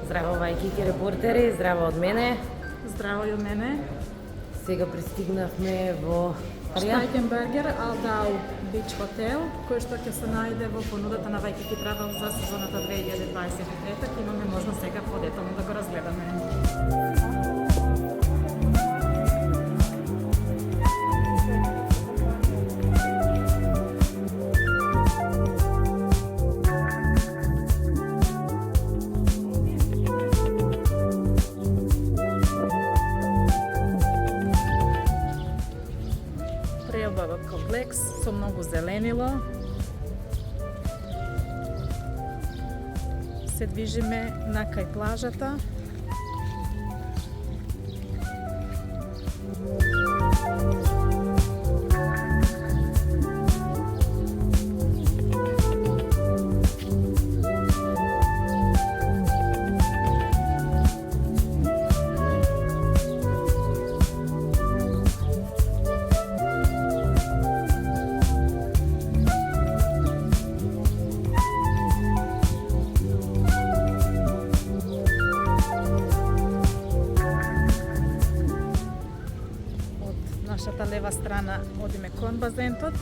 Здраво, Вајкики репортери, здраво од мене. Здраво и од мене. Сега пристигнавме во Steigenberger ALDAU Beach Hotel, кој што ќе се најде во понудата на Вајкики Travel за сезоната 2023. Имаме можност сега подетално да го разгледаме. Преубавок комплекс со многу зеленило. Се движиме на кај плажата. Нашата лева страна одиме кон базентот.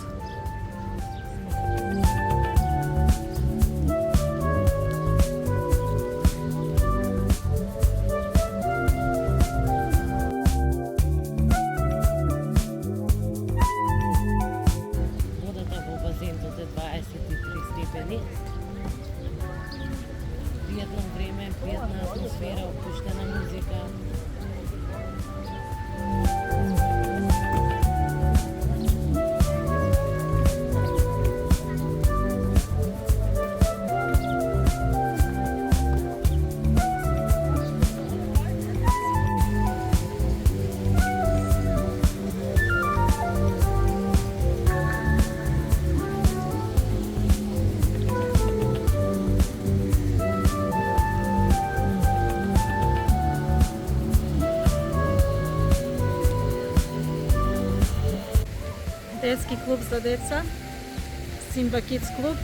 водата во базентот е 23 степени. Пријатно време, пријатна атмосфера, опуштена музика. Детски клуб за деца, Simba Kids клуб.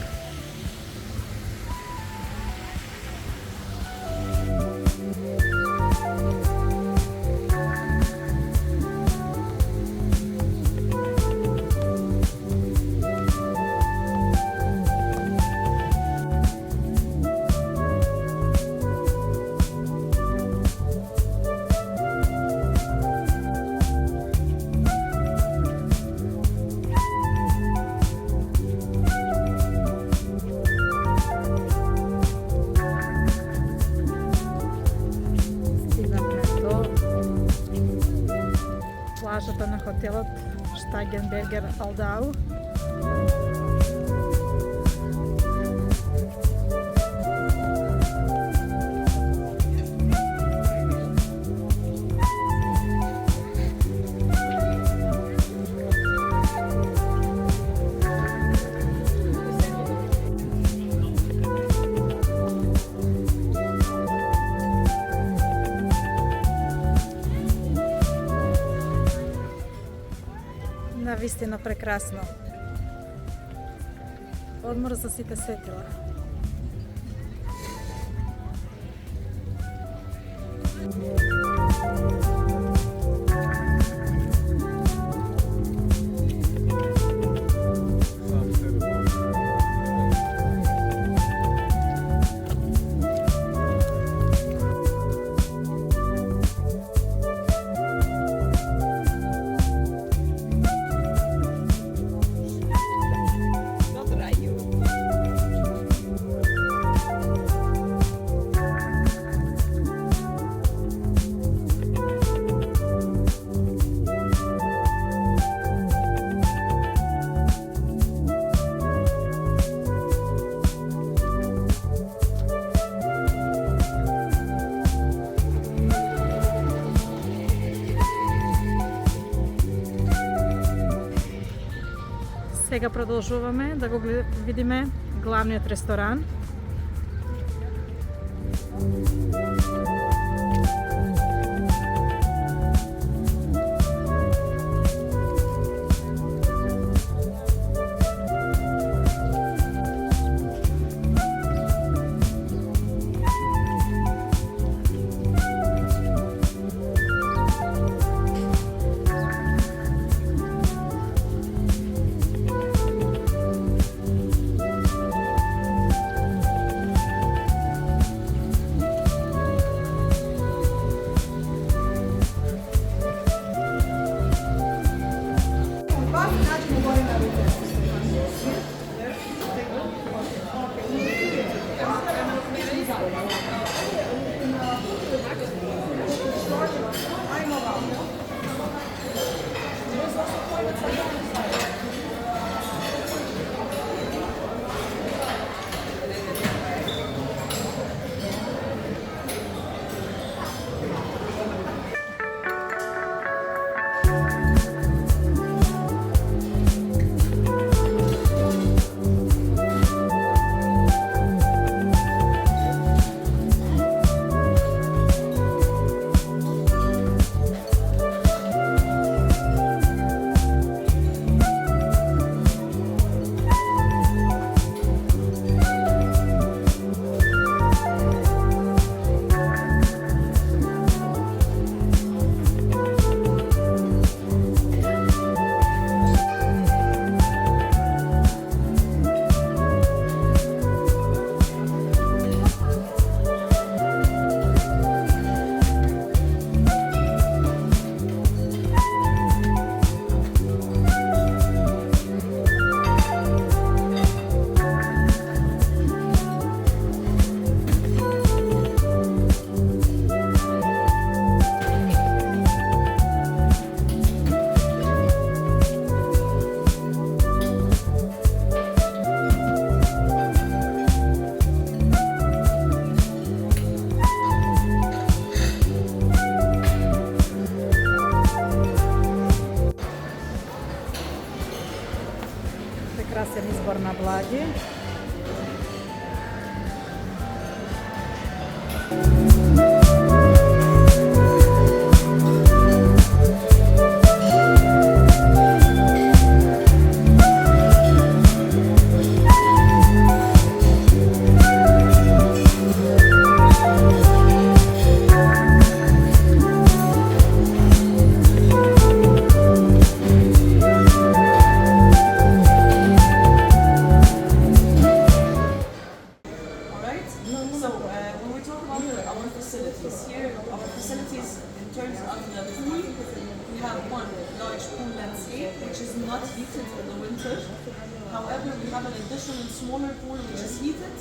Плажата на хотелот Steigenberger ALDAU. Навистина прекрасно. Одмор за сите сетила. Сега продолжуваме да го видиме главниот ресторан. Прекрасен избор на блади. However, we have an additional smaller pool which is heated,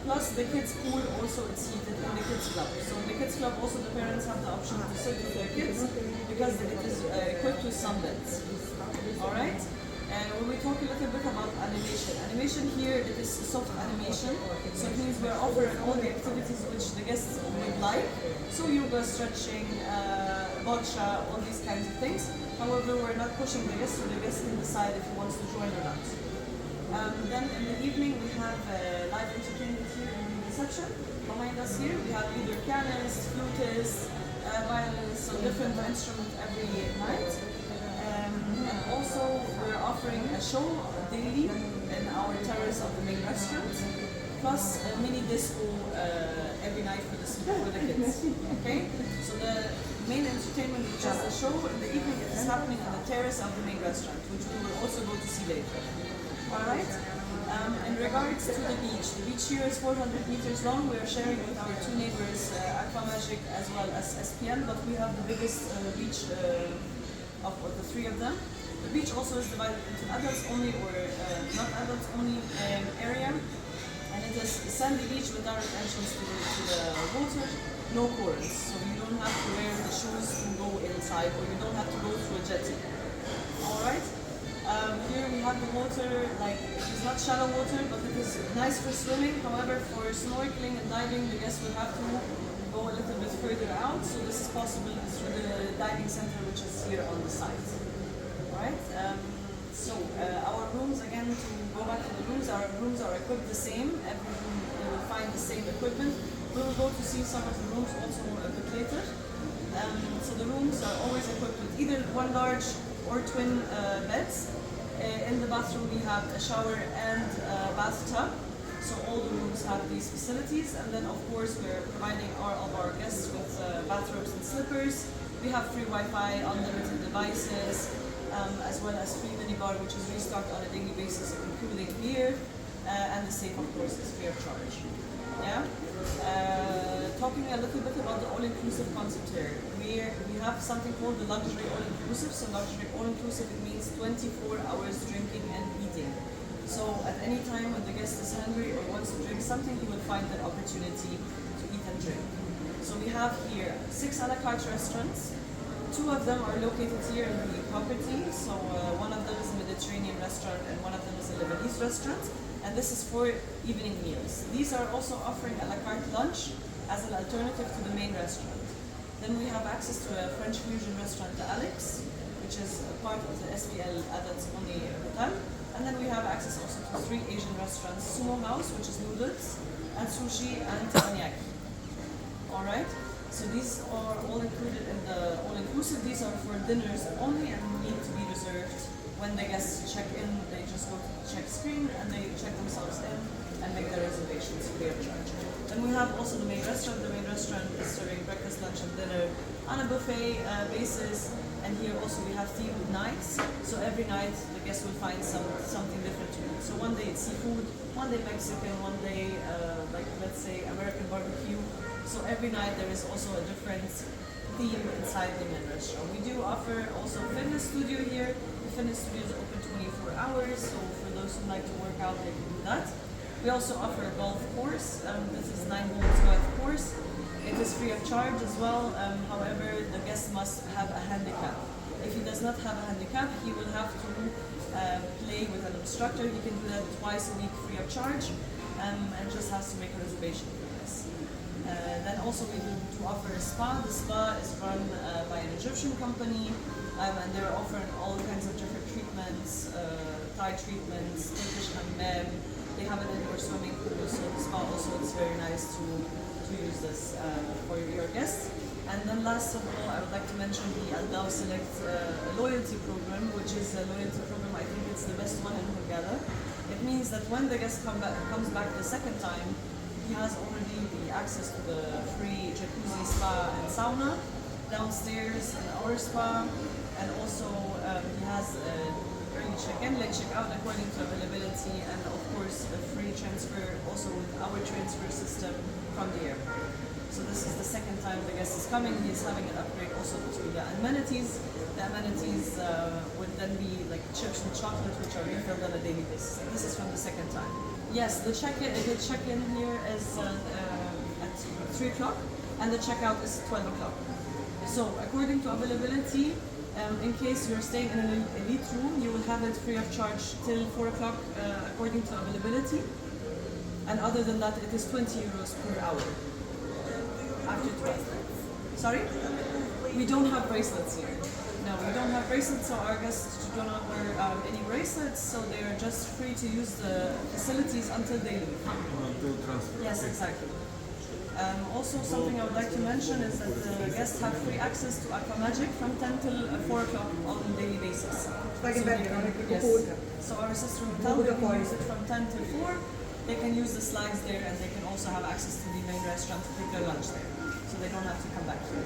plus the kids' pool also is heated in the kids' club. So in the kids' club also the parents have the option to sit with their kids because it is equipped with sunbeds. Alright? And when we talk a little bit about animation. Animation here, it is soft animation. So it means we're offering all the activities which the guests would like. So yoga, stretching, boccia, all these kinds of things. However, we're not pushing the guest, so the guest can decide if he wants to join or not. Then in the evening we have live entertainment here in the reception. Behind us here we have either pianists, flutists, violinists, so different instruments every night. And also we're offering a show daily in our terrace of the main restaurant, plus a mini disco every night for the kids. Okay? So the main entertainment is just a show. In the evening it is happening on the terrace of the main restaurant, which we will also go to see later. Alright? In regards to the beach here is 400 meters long. We are sharing with our two neighbors, Aquamagic as well as SPN, but we have the biggest beach of the three of them. The beach also is divided into adults only or not adults only area. And it is a sandy beach with direct entrance to the water, no corals. So you don't have to wear the shoes to go inside, or you don't have to go through a jetty. Alright? Here we have the water, like it is not shallow water, but it is nice for swimming. However, for snorkeling and diving, the guests will have to go a little bit further out. So this is possible through the diving center, which is here on the site. Alright? So our rooms, again, to go back to the rooms, our rooms are equipped the same. Every room you will find the same equipment. We will go to see some of the rooms also a bit later. So the rooms are always equipped with either one large or twin beds. In the bathroom we have a shower and a bathtub. So all the rooms have these facilities, and then of course we're providing all of our guests with bathrobes and slippers. We have free Wi-Fi, unlimited devices, as well as free minibar, which is restocked on a daily basis, including beer, and the safe, of course, is free of charge. Yeah. Talking a little bit about the all-inclusive concept here. We have something called the luxury all-inclusive. So luxury all-inclusive, it means 24 hours drinking and eating. So at any time when the guest is hungry or wants to drink something, he will find that opportunity to eat and drink. So we have here 6 a la carte restaurants. 2 of them are located here in the property. So one of them is a Mediterranean restaurant and one of them is a Lebanese restaurant. And this is for evening meals. These are also offering a la carte lunch as an alternative to the main restaurant. Then we have access to a French fusion restaurant, the Alex, which is a part of the SPL Adat Moni Hotel. And then we have access also to 3 Asian restaurants, Sumo House, which is noodles, and sushi and teppanyaki. Alright, so these are all included in the all-inclusive. These are for dinners only and need to be reserved. When the guests check in, they just go to the check screen and they check themselves in and make their reservations free of charge. Then we have also the main restaurant. The main restaurant is serving breakfast, lunch and dinner on a buffet basis. And here also we have themed nights. So every night the guest will find something different to eat. So one day it's seafood, one day Mexican, one day like let's say American barbecue. So every night there is also a different theme inside the main restaurant. We do offer also fitness studio here. The fitness studio is open 24 hours, so for those who like to work out, they can do that. We also offer a golf course. This is 9 holes golf course. It is free of charge as well. However, the guest must have a handicap. If he does not have a handicap, he will have to play with an instructor. He can do that twice a week free of charge, and just has to make a reservation for this. Then also we do offer a spa. The spa is run by an Egyptian company, and they're offering all kinds of different treatments, Thai treatments, Turkish hammam. They have an indoor swimming pool, so the spa also is very nice to use this for your guests. And then last of all, I would like to mention the ALDAU Select loyalty program, which is a loyalty program, I think it's the best one in Hurgada. It means that when the guest comes back the second time, he has already the access to the free jacuzzi, spa and sauna downstairs in our spa, and also he has early check-in, late check-out according to availability, and of course a free transfer also with our transfer system from the airport. So this is the second time the guest is coming. He is having an upgrade also to the amenities. The amenities would then be like chips and chocolate, which are refilled on a daily basis. This is from the second time. Yes, the check-in here is at 3 o'clock, and the checkout is 12 o'clock. So according to availability, in case you're staying in an elite room, you will have it free of charge till 4 o'clock according to availability. And other than that, it is 20 euros per hour. After 12. Sorry? We don't have bracelets here. No, we don't have bracelets, so our guests do not wear any bracelets, so they are just free to use the facilities until they leave. Until transfer. Yes, exactly. Also, something I would like to mention is that the guests have free access to Aqua Magic from 10 till 4 o'clock on a daily basis. Yes. So our sister hotel, they can use it from 10 till 4. They can use the slides there, and they can also have access to the main restaurant to take their lunch there. So they don't have to come back here.